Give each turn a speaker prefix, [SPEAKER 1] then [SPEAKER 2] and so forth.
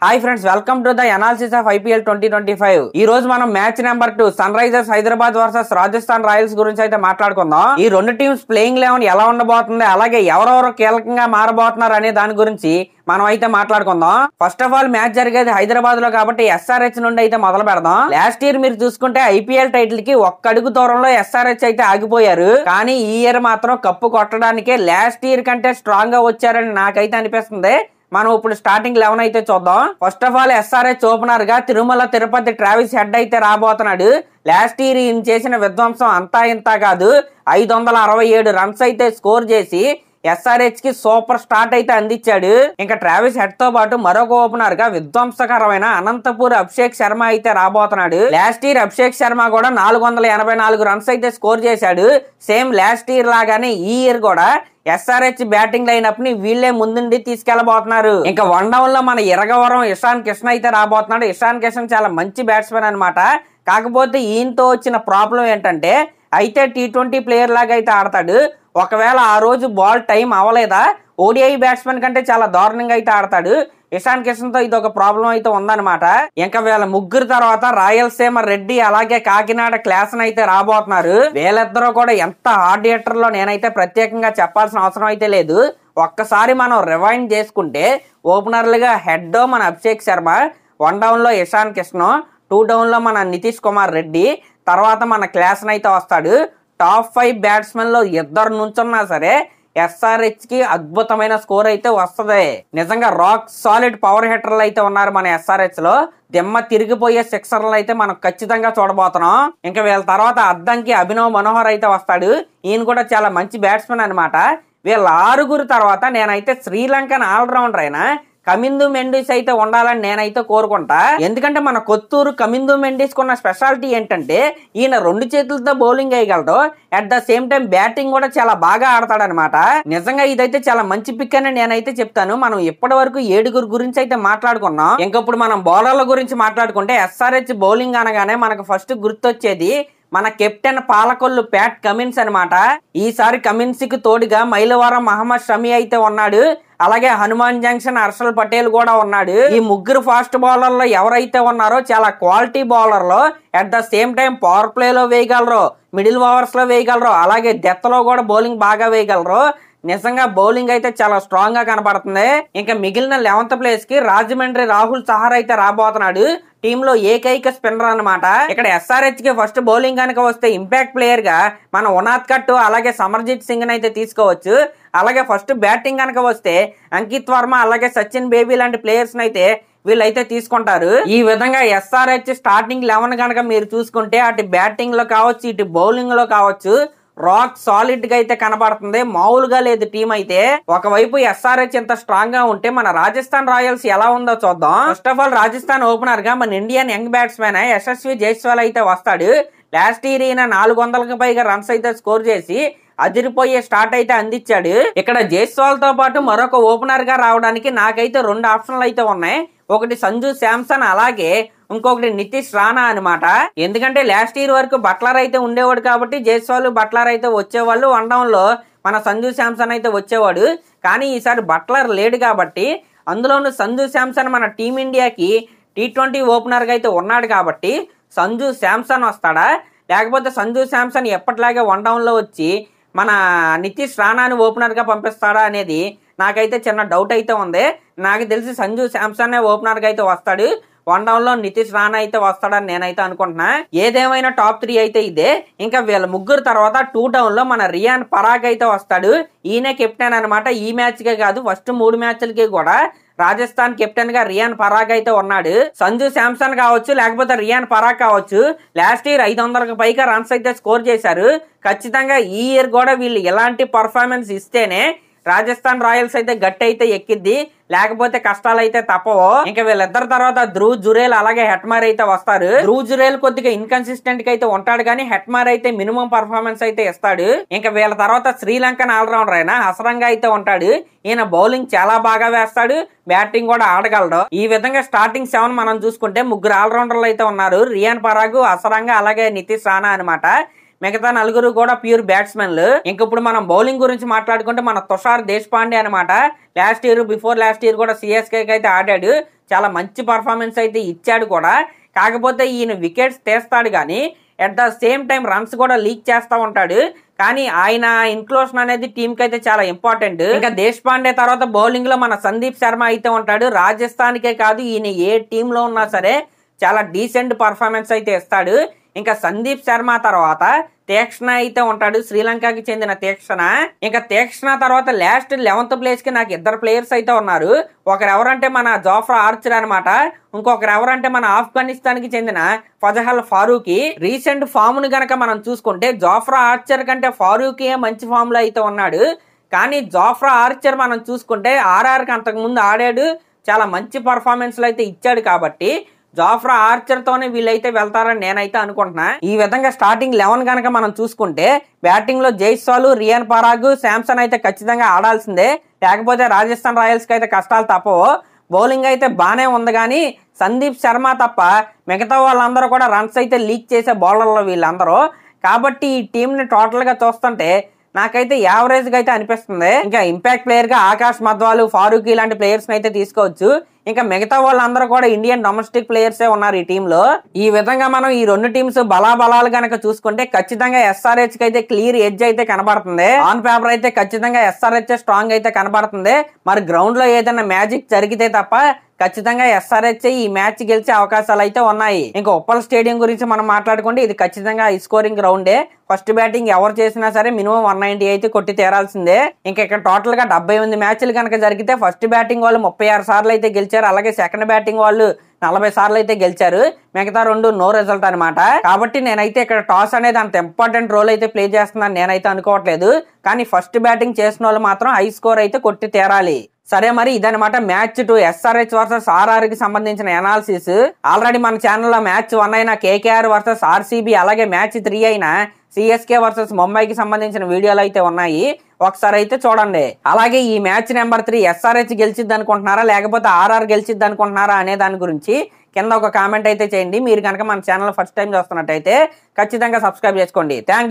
[SPEAKER 1] Hi friends, welcome to the analysis of IPL 2025. ఈ రోజు మనం match number 2 Sunrisers Hyderabad versus Rajasthan Royals గురించి అయితే మాట్లాడుకుందాం. ఈ రెండు టీమ్స్ ప్లేయింగ్ 11 ఎలా ఉండబోతుంది, అలాగే ఎవరెవరు కీలకంగా మారబోతున్నారు అనే దాని గురించి మనం అయితే మాట్లాడుకుందాం. ఫస్ట్ ఆఫ్ ఆల్ మ్యాచ్ జరిగేది హైదరాబాద్ లో కాబట్టి ఎస్ఆర్హెచ్ నుండి అయితే మొదలు పెడదాం. లాస్ట్ ఇయర్ మీరు చూసుకుంటే ఐపీఎల్ టైటిల్ కి ఒక్క అడుగు దూరంలో ఎస్ఆర్హెచ్ అయితే ఆగిపోయారు. కానీ ఈ ఇయర్ మాత్రం కప్పు కొట్టడానికే లాస్ట్ ఇయర్ కంటే స్ట్రాంగ్ గా వచ్చారని నాకైతే అనిపిస్తుంది. మనం ఇప్పుడు స్టార్టింగ్ 11 అయితే చూద్దాం. First of all SRH opener గా తిరుమల తిరుపతి ట్రావిస్ హెడ్ అయితే రాబోతున్నాడు. లాస్ట్ ఇయర్ ఈయన చేసిన విధ్వంసం అంతా ఇంత కాదు, 567 రన్స్ అయితే స్కోర్ చేసి ఎస్ఆర్హెచ్ కి సూపర్ స్టార్ట్ అయితే అందించాడు. ఇంకా ట్రావిస్ హెడ్ తో పాటు మరొక ఓపెనర్ గా విధ్వంసకరమైన అనంతపూర్ అభిషేక్ శర్మ అయితే రాబోతున్నాడు. లాస్ట్ ఇయర్ అభిషేక్ శర్మ కూడా 484 రన్స్ అయితే స్కోర్ చేశాడు. సేమ్ లాస్ట్ ఇయర్ లాగానే ఈ ఇయర్ కూడా ఎస్ఆర్హెచ్ బ్యాటింగ్ లైనప్ ని వీళ్ళే ముందుండి తీసుకెళ్లబోతున్నారు. ఇంకా వన్ డౌన్ లో మన ఇరగవరం ఇషాన్ కిషన్ అయితే రాబోతున్నాడు. ఇషాన్ కిషన్ చాలా మంచి బ్యాట్స్మెన్ అనమాట. కాకపోతే ఈయనతో వచ్చిన ప్రాబ్లం ఏంటంటే అయితే T20 ప్లేయర్ లాగా అయితే ఆడతాడు. ఒకవేళ ఆ రోజు బాల్ టైం అవ్వలేదా ఓడిఐ బ్యాట్స్మెన్ కంటే చాలా దారుణంగా అయితే ఆడతాడు. ఇషాన్ కిషన్ తో ఇది ఒక ప్రాబ్లం అయితే ఉందన్నమాట. ఇంకా వీళ్ళ ముగ్గురు తర్వాత రాయలసీమ రెడ్డి అలాగే కాకినాడ క్లాసన్ అయితే రాబోతున్నారు. వీళ్ళిద్దరూ కూడా ఎంత హార్డ్ హిట్టర్ లో నేనైతే ప్రత్యేకంగా చెప్పాల్సిన అవసరం అయితే లేదు. ఒక్కసారి మనం రివైండ్ చేసుకుంటే ఓపెనర్లుగా హెడ్ మన అభిషేక్ శర్మ, 1 డౌన్ లో ఇషాన్ కిషన్, 2 డౌన్ లో మన నితీష్ కుమార్ రెడ్డి, తర్వాత మన క్లాసన్ అయితే వస్తాడు. టాప్ 5 బ్యాట్స్మెన్ లో ఇద్దరు నుంచున్నా సరే ఎస్ఆర్హెచ్ కి అద్భుతమైన స్కోర్ అయితే వస్తుంది. నిజంగా రాక్ సాలిడ్ పవర్ హిట్టర్లు అయితే ఉన్నారు మన ఎస్ఆర్హెచ్ లో. దిమ్మ తిరిగిపోయే సిక్సర్లు అయితే మనం ఖచ్చితంగా చూడబోతున్నాం. ఇంకా వీళ్ళ తర్వాత అద్దంకి అభినవ్ మనోహర్ అయితే వస్తాడు. ఈయన కూడా చాలా మంచి బ్యాట్స్మెన్ అనమాట. వీళ్ళ 6 తర్వాత నేనైతే శ్రీలంకన్ ఆల్రౌండర్ అయినా కమిందు మెండిస్ అయితే ఉండాలని నేనైతే కోరుకుంటా. ఎందుకంటే మన కొత్తూరు కమిందు మెండిస్ కున్న స్పెషాలిటీ ఏంటంటే ఈయన 2 చేతులతో బౌలింగ్ వేయగలడు, at the same time batting కూడా చాలా బాగా ఆడతాడనమాట. నిజంగా ఇదైతే చాలా మంచి పిక్ అని నేనైతే చెప్తాను. మనం ఇప్పటి వరకు 7 గురించి అయితే మాట్లాడుకున్నాం. ఇంకప్పుడు మనం బౌలర్ల గురించి మాట్లాడుకుంటే ఎస్ఆర్హెచ్ బౌలింగ్ అనగానే మనకు ఫస్ట్ గుర్తొచ్చేది మన కెప్టెన్ పాలకొల్లు ప్యాట్ కమిన్స్ అనమాట. ఈసారి కమిన్స్ కి తోడుగా మైలవరం మహమ్మద్ షమి అయితే ఉన్నాడు. అలాగే హనుమాన్ జంక్షన్ హర్షల్ పటేల్ కూడా ఉన్నాడు. ఈ ముగ్గురు ఫాస్ట్ బౌలర్లో ఎవరైతే ఉన్నారో చాలా క్వాలిటీ బౌలర్లు, at the same time power play లో వేయగలరు, మిడిల్ ఓవర్స్ లో వేయగలరు, అలాగే డెత్ లో కూడా బౌలింగ్ బాగా వేయగలరు. నిజంగా బౌలింగ్ అయితే చాలా స్ట్రాంగ్ గా కనపడుతుంది. ఇంకా మిగిలిన 11th ప్లేస్ కి రాజమండ్రి రాహుల్ చహర్ అయితే రాబోతున్నాడు. టీమ్ లో ఏకైక స్పిన్నర్ అనమాట. ఇక్కడ ఎస్ఆర్హెచ్ కి ఫస్ట్ బౌలింగ్ కనుక వస్తే ఇంపాక్ట్ ప్లేయర్ గా మన ఉనాద్ కట్ అలాగే సమర్జిత్ సింగ్ అయితే తీసుకోవచ్చు. అలాగే ఫస్ట్ బ్యాటింగ్ కనుక వస్తే అంకిత్ వర్మ అలాగే సచిన్ బేబీ లాంటి ప్లేయర్స్ అయితే వీళ్ళైతే తీసుకుంటారు. ఈ విధంగా ఎస్ఆర్హెచ్ స్టార్టింగ్ 11 కనుక మీరు చూసుకుంటే అటు బ్యాటింగ్ లో కావచ్చు ఇటు బౌలింగ్ లో కావచ్చు రాక్ సాలిడ్ గా అయితే కనబడుతుంది. మామూలుగా లేదు టీం అయితే. ఒకవైపు ఎస్ఆర్హెచ్ ఎంత స్ట్రాంగ్ గా ఉంటే మన రాజస్థాన్ రాయల్స్ ఎలా ఉందో చూద్దాం. First of all Rajasthan opener గా మన Indian young batsmen Yashasvi Jaiswal అయితే వస్తాడు. లాస్ట్ ఇయర్ ఈయన 400కు పైగా రన్స్ అయితే స్కోర్ చేసి అదిరిపోయే స్టార్ట్ అయితే అందించాడు. ఇక్కడ జైస్వాల్ తో పాటు మరొక ఓపెనర్ గా రావడానికి నాకైతే 2 ఆప్షన్లు అయితే ఉన్నాయి. ఒకటి సంజు శాంసన్, అలాగే ఇంకొకటి నితీష్ రాణా అనమాట. ఎందుకంటే లాస్ట్ ఇయర్ వరకు బట్లర్ అయితే ఉండేవాడు కాబట్టి జైస్వాల్ బట్లర్ అయితే వచ్చేవాళ్ళు. 1 డౌన్ లో మన సంజు శాంసన్ అయితే వచ్చేవాడు. కానీ ఈసారి బట్లర్ లేడు కాబట్టి అందులోనూ సంజు శాంసన్ మన టీమిండియాకి T20 ఓపెనర్ గా అయితే ఉన్నాడు కాబట్టి సంజు శాంసన్ వస్తాడా, లేకపోతే సంజు శాంసన్ ఎప్పటిలాగే 1 డౌన్ లో వచ్చి మన నితీష్ రాణాని ఓపెనర్ గా పంపిస్తాడా అనేది నాకైతే చిన్న డౌట్ అయితే ఉంది. నాకు తెలిసి సంజు శాంసన్ ఓపెనర్ గా అయితే వస్తాడు. 1 డౌన్ లో నితీష్ రాణా అయితే వస్తాడని నేనైతే అనుకుంటున్నా. ఏదేమైనా టాప్ 3 అయితే ఇదే. ఇంకా వీళ్ళ ముగ్గురు తర్వాత 2 డౌన్ లో మన రియాన్ పరాగ్ అయితే వస్తాడు. ఈయనే కెప్టెన్ అనమాట. ఈ మ్యాచ్ కే కాదు ఫస్ట్ 3 మ్యాచ్లకి కూడా రాజస్థాన్ కెప్టెన్ గా రియాన్ పరాగ్ అయితే ఉన్నాడు. సంజు శాంసన్ కావచ్చు లేకపోతే రియాన్ పరాగ్ కావచ్చు, లాస్ట్ ఇయర్ 500కు పైగా రన్స్ అయితే స్కోర్ చేశారు. ఖచ్చితంగా ఈ ఇయర్ కూడా వీళ్ళు ఎలాంటి పర్ఫార్మెన్స్ ఇస్తేనే రాజస్థాన్ రాయల్స్ అయితే గట్టి అయితే ఎక్కిద్ది, లేకపోతే కష్టాలు అయితే తప్పవు. ఇంకా వీళ్ళిద్దరి తర్వాత ధ్రువ్ జురేల్ అలాగే హెట్మార్ అయితే వస్తారు. ధ్రువ్ జురేల్ కొద్దిగా ఇన్కన్సిస్టెంట్ గా అయితే ఉంటాడు కానీ హెట్మార్ అయితే మినిమం పర్ఫార్మెన్స్ అయితే ఇస్తాడు. ఇంకా వీళ్ళ తర్వాత శ్రీలంకన్ ఆల్రౌండర్ అయినా హసరంగా అయితే ఉంటాడు. ఈయన బౌలింగ్ చాలా బాగా వేస్తాడు, బ్యాటింగ్ కూడా ఆడగలడు. ఈ విధంగా స్టార్టింగ్ 7 మనం చూసుకుంటే ముగ్గురు ఆల్రౌండర్లు అయితే ఉన్నారు. రియాన్ పరాగ్, హసరంగా అలాగే నితీష్ రాణా అనమాట. మిగతా 4 కూడా ప్యూర్ బ్యాట్స్మెన్లు. ఇంకప్పుడు మనం బౌలింగ్ గురించి మాట్లాడుకుంటే మన తుషార్ దేశపాండే అనమాట. Last year before last year కూడా సిఎస్కే అయితే ఆడాడు. చాలా మంచి పర్ఫార్మెన్స్ అయితే ఇచ్చాడు కూడా. కాకపోతే ఈయన వికెట్స్ తీస్తాడు కానీ at the same time runs కూడా లీక్ చేస్తూ ఉంటాడు. కానీ ఆయన ఇన్క్లూషన్ అనేది టీమ్ కి అయితే చాలా ఇంపార్టెంట్. ఇంకా దేశపాండే తర్వాత బౌలింగ్ లో మన సందీప్ శర్మ అయితే ఉంటాడు. రాజస్థాన్ కే కాదు, ఈయన ఏ టీమ్ లో ఉన్నా సరే చాలా డీసెంట్ పర్ఫార్మెన్స్ అయితే ఇస్తాడు. ఇంకా సందీప్ శర్మ తర్వాత తీక్షణ అయితే ఉంటాడు, శ్రీలంకకి చెందిన తీక్షణ. ఇంకా తీక్షణ తర్వాత లాస్ట్ 11th ప్లేస్ కి నాకు ఇద్దరు ప్లేయర్స్ అయితే ఉన్నారు. ఒకరు ఎవరంటే మన జోఫ్రా ఆర్చర్ అనమాట, ఇంకొకరు ఎవరంటే మన ఆఫ్ఘనిస్తాన్ కి చెందిన ఫజహల్ ఫారూఖీ. రీసెంట్ ఫామ్ ను గనక మనం చూసుకుంటే జోఫ్రా ఆర్చర్ కంటే ఫారూఖీ మంచి ఫామ్ లో అయితే ఉన్నాడు. కానీ జోఫ్రా ఆర్చర్ మనం చూసుకుంటే ఆర్ఆర్ కి అంతకు ముందు ఆడాడు, చాలా మంచి పర్ఫార్మెన్స్ అయితే ఇచ్చాడు. కాబట్టి జోఫ్రా ఆర్చర్ తోనే వీళ్ళైతే వెళ్తారని నేనైతే అనుకుంటున్నా. ఈ విధంగా స్టార్టింగ్ 11 గనక మనం చూసుకుంటే బ్యాటింగ్ లో జైస్వాల్, రియాన్ పరాగ్, శాంసన్ అయితే ఖచ్చితంగా ఆడాల్సిందే, లేకపోతే రాజస్థాన్ రాయల్స్ కి అయితే కష్టాలు తప్పవు. బౌలింగ్ అయితే బానే ఉంది కానీ సందీప్ శర్మ తప్ప మిగతా వాళ్ళందరూ కూడా రన్స్ అయితే లీక్ చేసే బౌలర్లు వీళ్ళందరూ. కాబట్టి ఈ టీం ని టోటల్ గా చూస్తుంటే నాకైతే యావరేజ్ గా అయితే అనిపిస్తుంది. ఇంకా ఇంపాక్ట్ ప్లేయర్ గా ఆకాష్ మధ్వాలు, ఫారూఖీ ఇలాంటి ప్లేయర్స్ అయితే తీసుకోవచ్చు. ఇంకా మిగతా వాళ్ళందరూ కూడా ఇండియన్ డొమెస్టిక్ ప్లేయర్సే ఉన్నారు ఈ టీమ్ లో. ఈ విధంగా మనం ఈ రెండు టీమ్స్ బలాబలాలు గనక చూసుకుంటే ఖచ్చితంగా ఎస్ఆర్హెచ్ కి అయితే క్లియర్ ఎడ్జ్ అయితే కనబడుతుంది. ఆన్ పేపర్ అయితే ఖచ్చితంగా ఎస్ఆర్హెచ్ స్ట్రాంగ్ అయితే కనబడుతుంది. మరి గ్రౌండ్ లో ఏదైనా మ్యాజిక్ జరిగితే తప్ప ఖచ్చితంగా ఎస్ఆర్హెచ్ ఈ మ్యాచ్ గెలిచే అవకాశాలు అయితే ఉన్నాయి. ఇంకా ఉప్పల్ స్టేడియం గురించి మనం మాట్లాడుకుంటే ఇది ఖచ్చితంగా హై స్కోరింగ్ గ్రౌండే. ఫస్ట్ బ్యాటింగ్ ఎవరు చేసినా సరే మినిమం 190 అయితే కొట్టి తీరాల్సిందే. ఇంకా ఇక్కడ టోటల్ గా 78 మ్యాచ్లు కనుక జరిగితే ఫస్ట్ బ్యాటింగ్ వాళ్ళు 36 సార్లు అయితే గెలిచారు, అలాగే సెకండ్ బ్యాటింగ్ వాళ్ళు 40 సార్లు అయితే గెలిచారు. మిగతా రెండు నో రిజల్ట్ అనమాట. కాబట్టి నేనైతే ఇక్కడ టాస్ అనేది అంత ఇంపార్టెంట్ రోల్ అయితే ప్లే చేస్తుందని నేనైతే అనుకోవట్లేదు. కానీ ఫస్ట్ బ్యాటింగ్ చేసిన వాళ్ళు మాత్రం హై స్కోర్ అయితే కొట్టి తీరాలి. సరే, మరి ఇదనమాట మ్యాచ్ 2 ఎస్ఆర్హెచ్ వర్సెస్ ఆర్ఆర్ కి సంబంధించిన అనాలిసిస్. ఆల్రెడీ మన ఛానల్లో మ్యాచ్ 1 అయిన కేకేఆర్ వర్సెస్ ఆర్సీబీ, అలాగే మ్యాచ్ 3 అయిన సిఎస్కే వర్సెస్ ముంబైకి సంబంధించిన వీడియోలు అయితే ఉన్నాయి, ఒకసారి అయితే చూడండి. అలాగే ఈ మ్యాచ్ నెంబర్ 3 ఎస్ఆర్హెచ్ గెలిచిద్ది అనుకుంటున్నారా లేకపోతే ఆర్ఆర్ గెలిచిద్ది అనుకుంటున్నారా అనే దాని గురించి కింద ఒక కామెంట్ అయితే చేయండి. మీరు కనుక మన ఛానల్ ఫస్ట్ టైం చూస్తున్నట్టయితే ఖచ్చితంగా సబ్స్క్రైబ్ చేసుకోండి. Thank you.